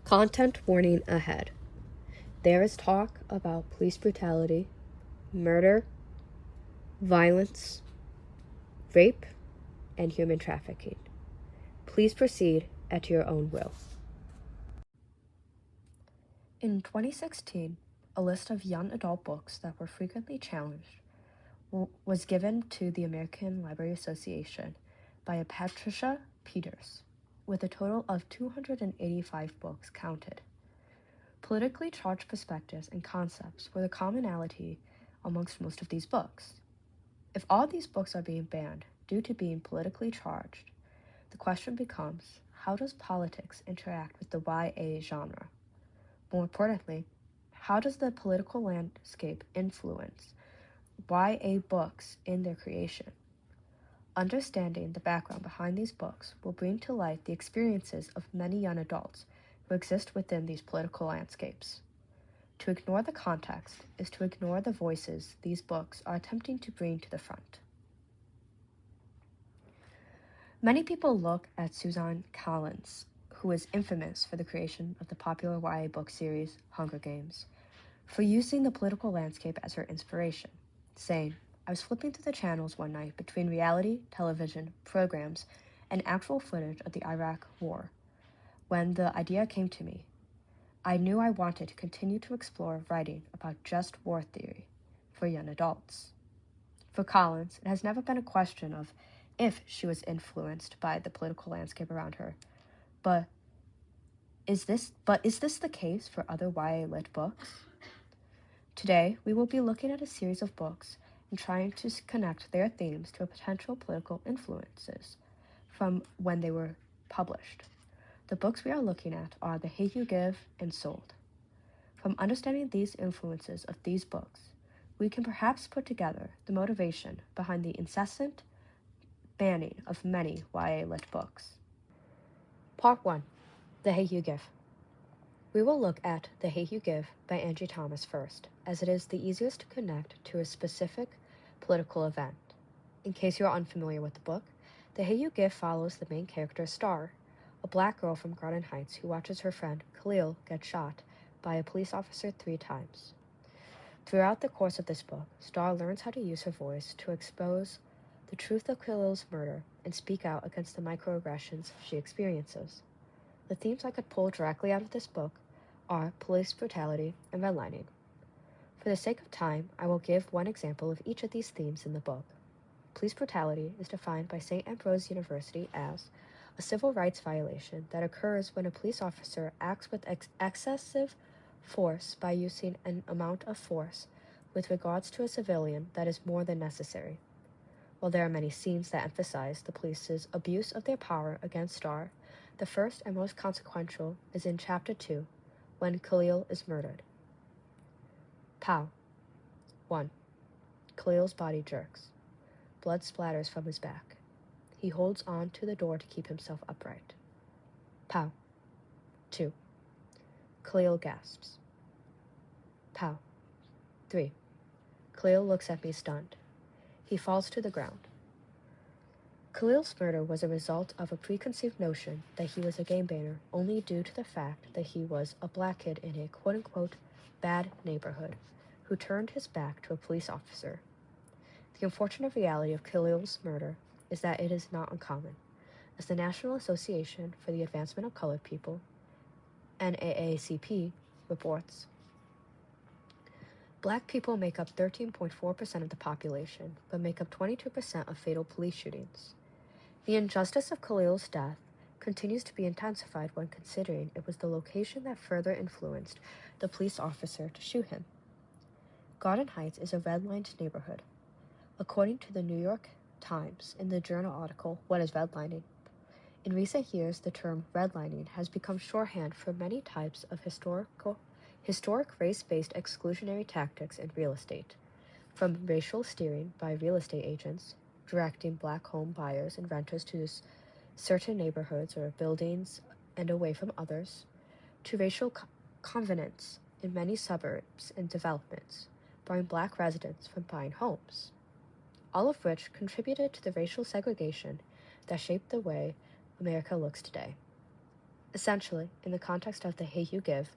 Content warning ahead. There is talk about police brutality, murder, violence, rape, and human trafficking. Please proceed at your own will. In 2016, a list of young adult books that were frequently challenged was given to the American Library Association by a Patricia Peters, with a total of 285 books counted. Politically charged perspectives and concepts were the commonality amongst most of these books. If all these books are being banned due to being politically charged, the question becomes, how does politics interact with the YA genre? More importantly, how does the political landscape influence YA books in their creation? Understanding the background behind these books will bring to light the experiences of many young adults who exist within these political landscapes. To ignore the context is to ignore the voices these books are attempting to bring to the front. Many people look at Suzanne Collins, who is infamous for the creation of the popular YA book series Hunger Games, for using the political landscape as her inspiration, saying, "I was flipping through the channels one night between reality television programs and actual footage of the Iraq War when the idea came to me. I knew I wanted to continue to explore writing about just war theory for young adults." For Collins, it has never been a question of if she was influenced by the political landscape around her, but is this the case for other YA lit books? Today, we will be looking at a series of books and trying to connect their themes to potential political influences from when they were published. The books we are looking at are The Hate U Give and Sold. From understanding these influences of these books, we can perhaps put together the motivation behind the incessant banning of many YA lit books. Part 1. The Hate U Give. We will look at The Hate U Give by Angie Thomas first, as it is the easiest to connect to a specific political event. In case you are unfamiliar with the book, The Hate U Give follows the main character Star, a black girl from Garden Heights who watches her friend Khalil get shot by a police officer 3 times. Throughout the course of this book, Star learns how to use her voice to expose the truth of Khalil's murder and speak out against the microaggressions she experiences. The themes I could pull directly out of this book are police brutality and redlining. For the sake of time, I will give one example of each of these themes in the book. Police brutality is defined by St. Ambrose University as a civil rights violation that occurs when a police officer acts with excessive force by using an amount of force with regards to a civilian that is more than necessary. While there are many scenes that emphasize the police's abuse of their power against Star, the first and most consequential is in Chapter 2, when Khalil is murdered. Pow. 1. Khalil's body jerks. Blood splatters from his back. He holds on to the door to keep himself upright. Pow. 2. Khalil gasps. Pow. 3. Khalil looks at me stunned. He falls to the ground. Khalil's murder was a result of a preconceived notion that he was a game banner only due to the fact that he was a black kid in a quote-unquote bad neighborhood who turned his back to a police officer. The unfortunate reality of Khalil's murder is that it is not uncommon, as the National Association for the Advancement of Colored People, NAACP, reports. Black people make up 13.4% of the population, but make up 22% of fatal police shootings. The injustice of Khalil's death continues to be intensified when considering it was the location that further influenced the police officer to shoot him. Garden Heights is a redlined neighborhood. According to the New York Times in the journal article, What is Redlining? In recent years, the term redlining has become shorthand for many types of historic race-based exclusionary tactics in real estate, from racial steering by real estate agents, directing black home buyers and renters to certain neighborhoods or buildings and away from others, to racial covenants in many suburbs and developments, barring black residents from buying homes, all of which contributed to the racial segregation that shaped the way America looks today. Essentially, in the context of TheHateUGive,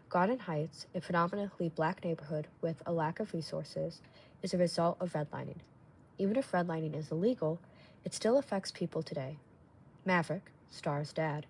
Garden Heights, a predominantly black neighborhood with a lack of resources, is a result of redlining. Even if redlining is illegal, it still affects people today. Maverick, Star's dad,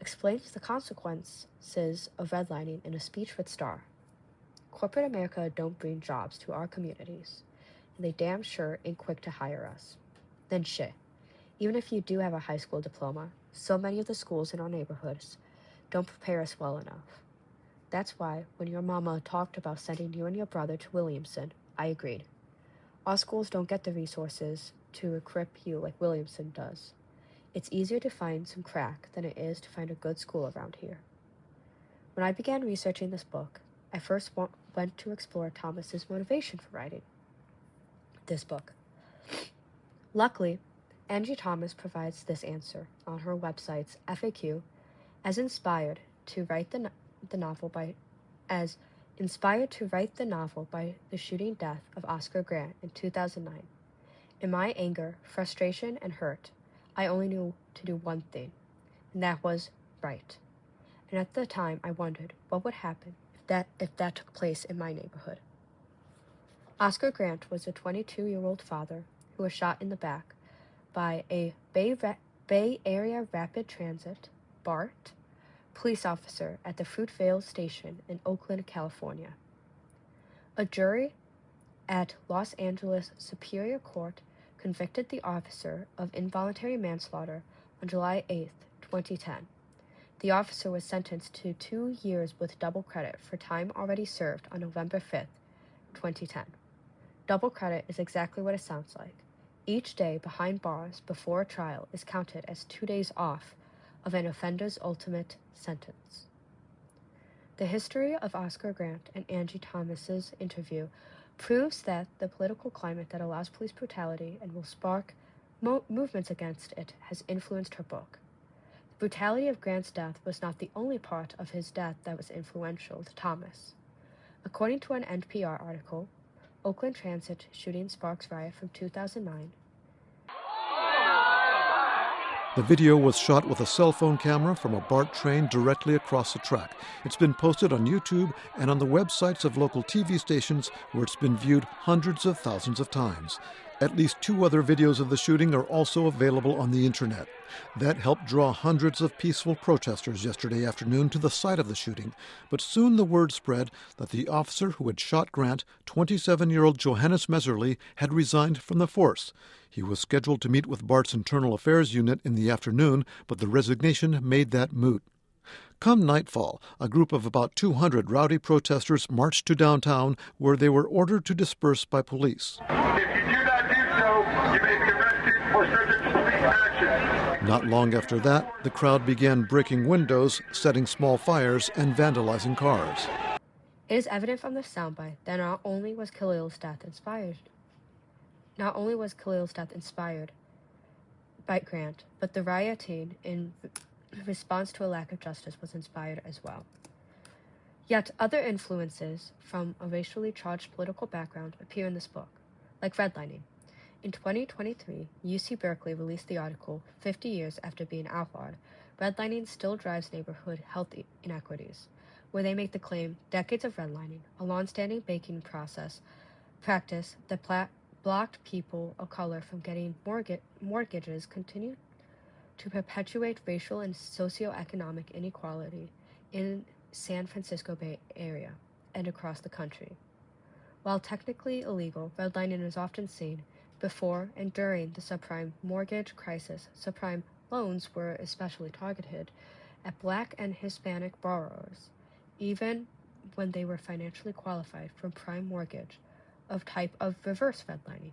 explains the consequences of redlining in a speech with Star. Corporate America don't bring jobs to our communities, and they damn sure ain't quick to hire us. Then shit. Even if you do have a high school diploma, so many of the schools in our neighborhoods don't prepare us well enough. That's why, when your mama talked about sending you and your brother to Williamson, I agreed. Our schools don't get the resources to equip you like Williamson does. It's easier to find some crack than it is to find a good school around here. When I began researching this book, I first went to explore Thomas's motivation for writing this book. Luckily, Angie Thomas provides this answer on her website's FAQ as inspired to write the novel by the shooting death of Oscar Grant in 2009. In my anger, frustration, and hurt, I only knew to do one thing, and that was write. And at the time, I wondered what would happen if that took place in my neighborhood. Oscar Grant was a 22-year-old father who was shot in the back by a Bay Area Rapid Transit, BART, police officer at the Fruitvale Station in Oakland, California. A jury at Los Angeles Superior Court convicted the officer of involuntary manslaughter on July 8, 2010. The officer was sentenced to 2 years with double credit for time already served on November 5, 2010. Double credit is exactly what it sounds like. Each day behind bars before a trial is counted as 2 days off of an offender's ultimate sentence. The history of Oscar Grant and Angie Thomas's interview proves that the political climate that allows police brutality and will spark movements against it has influenced her book. The brutality of Grant's death was not the only part of his death that was influential to Thomas. According to an NPR article, Oakland Transit shooting sparks riot from 2009. The video was shot with a cell phone camera from a BART train directly across the track. It's been posted on YouTube and on the websites of local TV stations where it's been viewed hundreds of thousands of times. At least 2 other videos of the shooting are also available on the internet. That helped draw hundreds of peaceful protesters yesterday afternoon to the site of the shooting, but soon the word spread that the officer who had shot Grant, 27-year-old Johannes Messerly, had resigned from the force. He was scheduled to meet with BART's Internal Affairs Unit in the afternoon, but the resignation made that moot. Come nightfall, a group of about 200 rowdy protesters marched to downtown, where they were ordered to disperse by police. If you do not do so, you may be arrested or subject to police action. Not long after that, the crowd began breaking windows, setting small fires, and vandalizing cars. It is evident from the soundbite that not only was Khalil's death inspired by Grant, but the rioting in response to a lack of justice was inspired as well. Yet other influences from a racially charged political background appear in this book, like redlining. In 2023, UC Berkeley released the article 50 Years After Being Outlawed, Redlining Still Drives Neighborhood Health Inequities, where they make the claim decades of redlining, a long-standing banking practice that blocked people of color from getting mortgages, continue to perpetuate racial and socioeconomic inequality in San Francisco Bay Area and across the country. While technically illegal, redlining is often seen before and during the subprime mortgage crisis. Subprime loans were especially targeted at Black and Hispanic borrowers, even when they were financially qualified for prime mortgage of type of reverse redlining.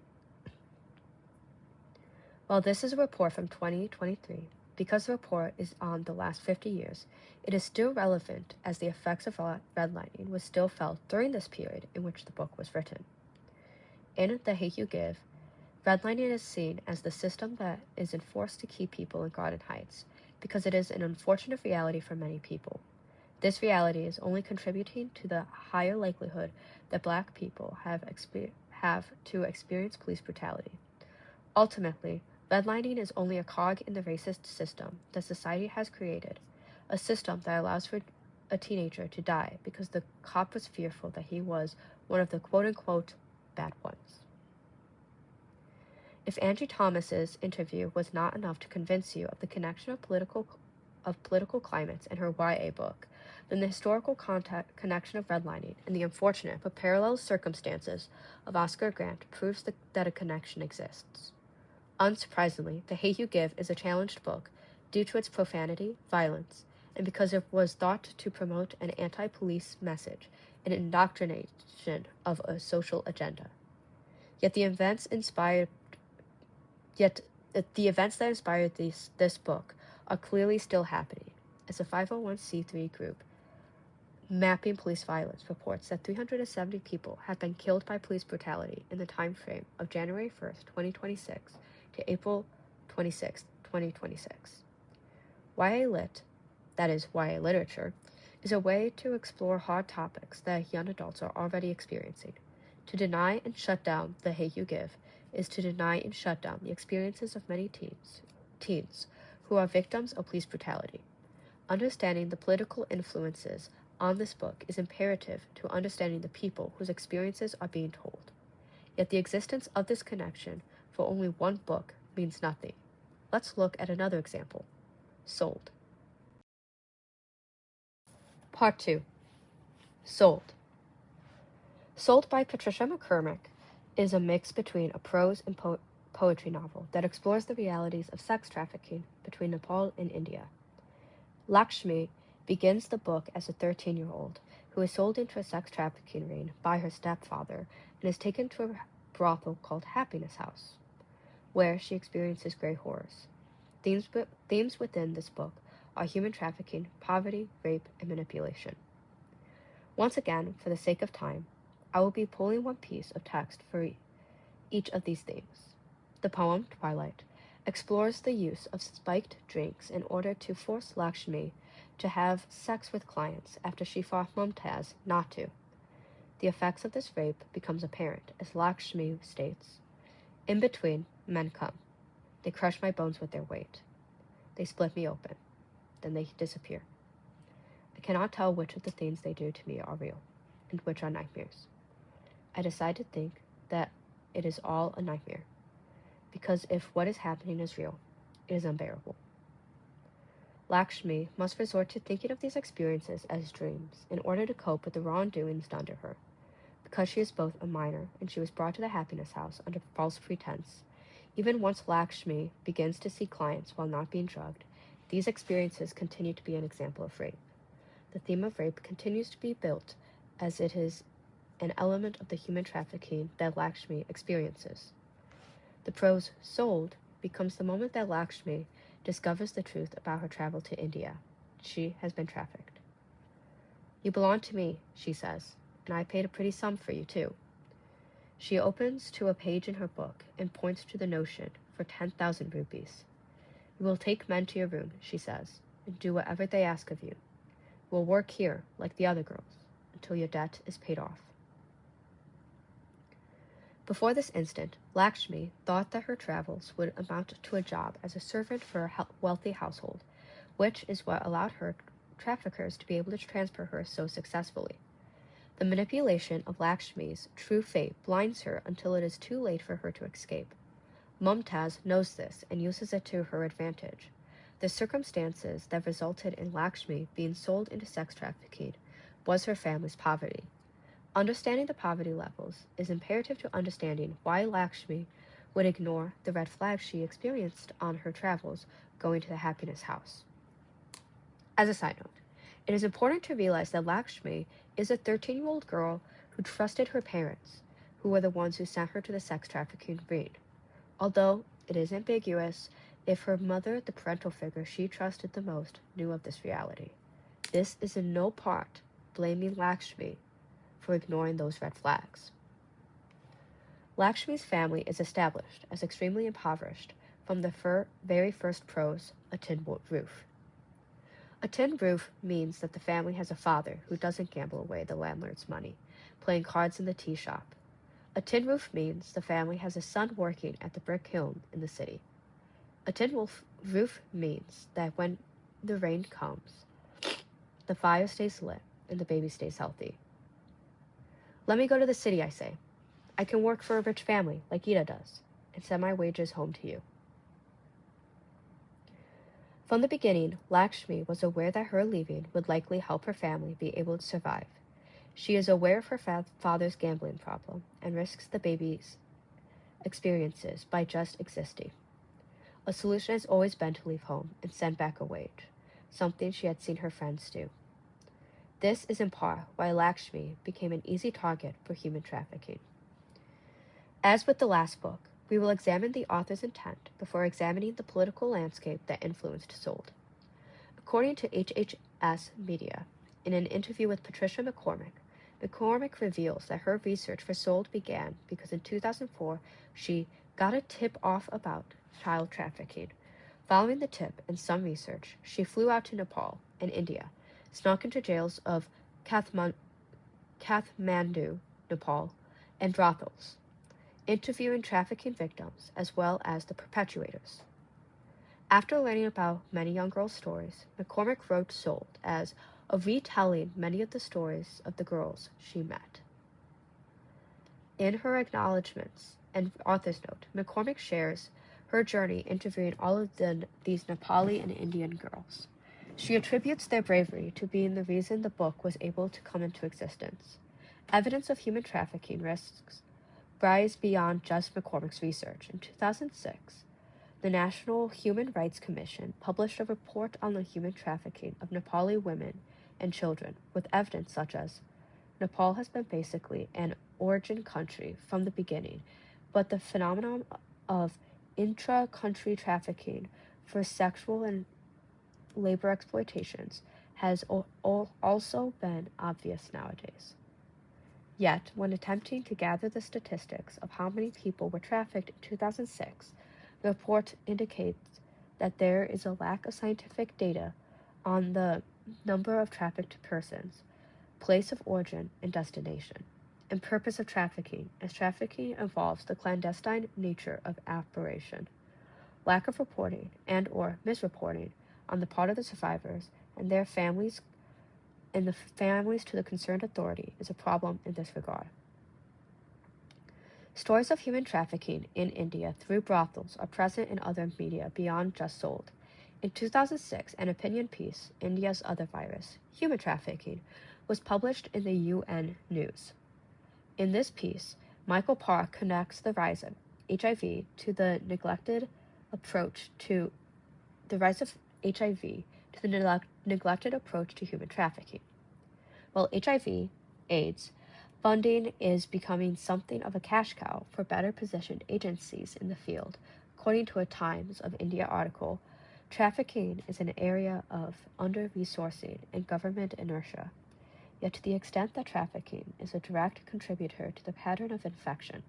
While this is a report from 2023, because the report is on the last 50 years, it is still relevant as the effects of redlining was still felt during this period in which the book was written. In TheHateUGive, redlining is seen as the system that is enforced to keep people in Garden Heights because it is an unfortunate reality for many people. This reality is only contributing to the higher likelihood that Black people have to experience police brutality. Ultimately, redlining is only a cog in the racist system that society has created, a system that allows for a teenager to die because the cop was fearful that he was one of the quote-unquote bad ones. If Angie Thomas's interview was not enough to convince you of the connection of political climates in her YA book, then the historical connection of redlining and the unfortunate but parallel circumstances of Oscar Grant proves that a connection exists. Unsurprisingly, The Hate U Give is a challenged book due to its profanity, violence, and because it was thought to promote an anti-police message and indoctrination of a social agenda. Yet the events that inspired this book are clearly still happening, as a 501c3 group mapping police violence reports that 370 people have been killed by police brutality in the time frame of January 1st, 2026 to April 26th, 2026. YA Lit, that is YA literature, is a way to explore hard topics that young adults are already experiencing. To deny and shut down The Hate U Give is to deny and shut down the experiences of many teens who are victims of police brutality. Understanding the political influences on this book is imperative to understanding the people whose experiences are being told. Yet the existence of this connection for only one book means nothing. Let's look at another example. Sold. Part 2. Sold. Sold by Patricia McCormick is a mix between a prose and poetry novel that explores the realities of sex trafficking between Nepal and India. Lakshmi begins the book as a 13-year-old who is sold into a sex trafficking ring by her stepfather and is taken to a brothel called Happiness House, where she experiences great horrors. Themes within this book are human trafficking, poverty, rape, and manipulation. Once again, for the sake of time, I will be pulling one piece of text for each of these themes. The poem, Twilight, explores the use of spiked drinks in order to force Lakshmi to have sex with clients after she fought Mumtaz not to. The effects of this rape becomes apparent as Lakshmi states, "In between, men come. They crush my bones with their weight. They split me open. Then they disappear. I cannot tell which of the things they do to me are real, and which are nightmares. I decide to think that it is all a nightmare, because if what is happening is real, it is unbearable." Lakshmi must resort to thinking of these experiences as dreams in order to cope with the wrongdoings done to her. Because she is both a minor and she was brought to the Happiness House under false pretense, even once Lakshmi begins to see clients while not being drugged, these experiences continue to be an example of rape. The theme of rape continues to be built as it is an element of the human trafficking that Lakshmi experiences. The prose Sold becomes the moment that Lakshmi discovers the truth about her travel to India. She has been trafficked. "You belong to me," she says, "and I paid a pretty sum for you, too." She opens to a page in her book and points to the notion for 10,000 rupees. "You will take men to your room," she says, "and do whatever they ask of you. You will work here, like the other girls, until your debt is paid off." Before this instant, Lakshmi thought that her travels would amount to a job as a servant for a wealthy household, which is what allowed her traffickers to be able to transfer her so successfully. The manipulation of Lakshmi's true fate blinds her until it is too late for her to escape. Mumtaz knows this and uses it to her advantage. The circumstances that resulted in Lakshmi being sold into sex trafficking was her family's poverty. Understanding the poverty levels is imperative to understanding why Lakshmi would ignore the red flags she experienced on her travels going to the Happiness House. As a side note, it is important to realize that Lakshmi is a 13-year-old girl who trusted her parents, who were the ones who sent her to the sex trafficking ring. Although it is ambiguous if her mother, the parental figure she trusted the most, knew of this reality. This is in no part blaming Lakshmi for ignoring those red flags. Lakshmi's family is established as extremely impoverished from the very first prose, A Tin Roof. A tin roof means that the family has a father who doesn't gamble away the landlord's money, playing cards in the tea shop. A tin roof means the family has a son working at the brick kiln in the city. A tin roof means that when the rain comes, the fire stays lit and the baby stays healthy. Let me go to the city, I say. I can work for a rich family, like Ida does, and send my wages home to you. From the beginning, Lakshmi was aware that her leaving would likely help her family be able to survive. She is aware of her father's gambling problem and risks the baby's experiences by just existing. A solution has always been to leave home and send back a wage, something she had seen her friends do. This is in part why Lakshmi became an easy target for human trafficking. As with the last book, we will examine the author's intent before examining the political landscape that influenced Sold. According to HHS Media, in an interview with Patricia McCormick, McCormick reveals that her research for Sold began because in 2004 she got a tip off about child trafficking. Following the tip and some research, she flew out to Nepal and India, snuck into jails of Kathmandu, Nepal, and brothels, interviewing trafficking victims as well as the perpetrators. After learning about many young girls' stories, McCormick wrote Sold as a retelling many of the stories of the girls she met. In her acknowledgments and author's note, McCormick shares her journey interviewing all of these Nepali and Indian girls. She attributes their bravery to being the reason the book was able to come into existence. Evidence of human trafficking risks rise beyond just McCormick's research. In 2006, the National Human Rights Commission published a report on the human trafficking of Nepali women and children, with evidence such as Nepal has been basically an origin country from the beginning, but the phenomenon of intra-country trafficking for sexual and labor exploitations has also been obvious nowadays. Yet, when attempting to gather the statistics of how many people were trafficked in 2006, the report indicates that there is a lack of scientific data on the number of trafficked persons, place of origin and destination, and purpose of trafficking, as trafficking involves the clandestine nature of operation. Lack of reporting and or misreporting on the part of the survivors and their families and the families to the concerned authority is a problem in this regard. Stories of human trafficking in India through brothels are present in other media beyond just Sold. In 2006, an opinion piece, India's Other Virus, Human Trafficking, was published in the UN News. In this piece, Michael Parr connects the rise of HIV to the neglected approach to human trafficking. While HIV, AIDS, funding is becoming something of a cash cow for better positioned agencies in the field, according to a Times of India article, trafficking is an area of under-resourcing and government inertia, yet to the extent that trafficking is a direct contributor to the pattern of infection.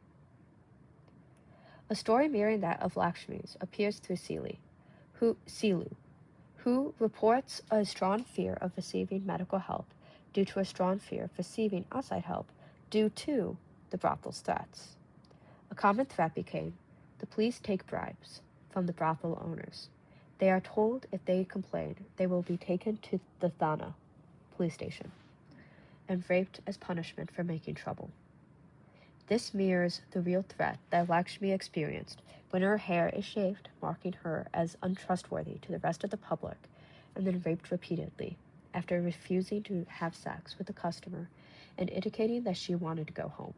A story mirroring that of Lakshmi's appears through Silu, who reports a strong fear of receiving medical help due to a strong fear of receiving outside help due to the brothel's threats. A common threat became, the police take bribes from the brothel owners. They are told if they complain, they will be taken to the Thana police station and raped as punishment for making trouble. This mirrors the real threat that Lakshmi experienced when her hair is shaved, marking her as untrustworthy to the rest of the public, and then raped repeatedly after refusing to have sex with the customer and indicating that she wanted to go home.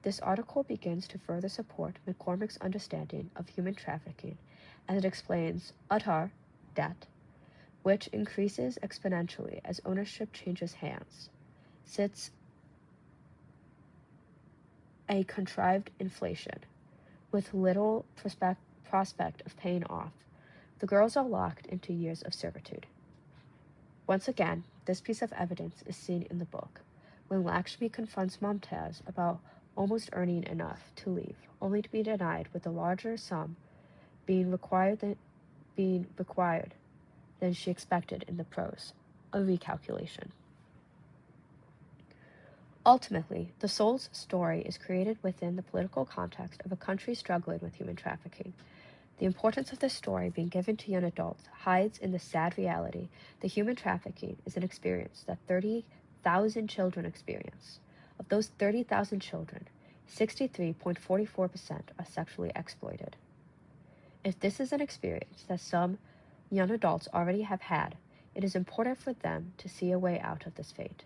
This article begins to further support McCormick's understanding of human trafficking as it explains Uttar, debt, which increases exponentially as ownership changes hands, sits a contrived inflation, with little prospect of paying off. The girls are locked into years of servitude. Once again, this piece of evidence is seen in the book, when Lakshmi confronts Mumtaz about almost earning enough to leave, only to be denied with a larger sum being required than she expected in the prose, a recalculation. Ultimately, the Soul's story is created within the political context of a country struggling with human trafficking. The importance of this story being given to young adults hides in the sad reality that human trafficking is an experience that 30,000 children experience. Of those 30,000 children, 63.44% are sexually exploited. If this is an experience that some young adults already have had, it is important for them to see a way out of this fate.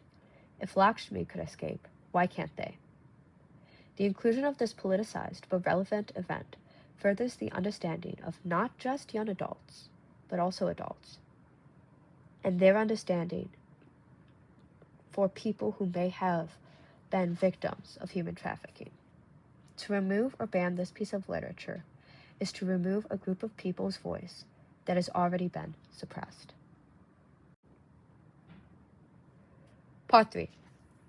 If Lakshmi could escape, why can't they? The inclusion of this politicized but relevant event furthers the understanding of not just young adults, but also adults, and their understanding for people who may have been victims of human trafficking. To remove or ban this piece of literature is to remove a group of people's voice that has already been suppressed. Part 3.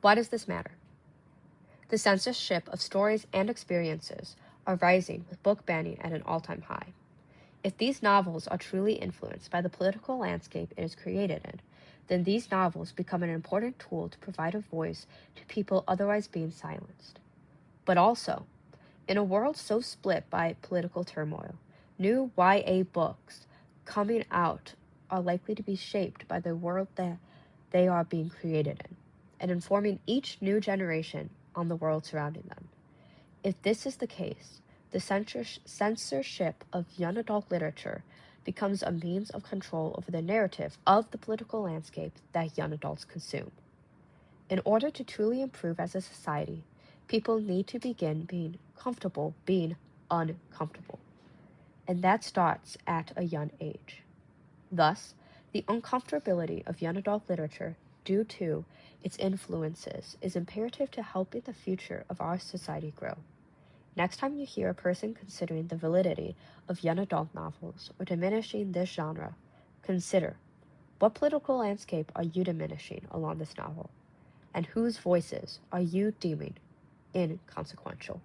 Why does this matter? The censorship of stories and experiences are rising, with book banning at an all-time high. If these novels are truly influenced by the political landscape it is created in, then these novels become an important tool to provide a voice to people otherwise being silenced. But also, in a world so split by political turmoil, new YA books coming out are likely to be shaped by the world that they are being created in, and informing each new generation on the world surrounding them. If this is the case, the censorship of young adult literature becomes a means of control over the narrative of the political landscape that young adults consume. In order to truly improve as a society, people need to begin being comfortable being uncomfortable. And that starts at a young age. Thus, the uncomfortability of young adult literature due to its influences is imperative to helping the future of our society grow. Next time you hear a person considering the validity of young adult novels or diminishing this genre, consider, what political landscape are you diminishing along this novel? And whose voices are you deeming inconsequential?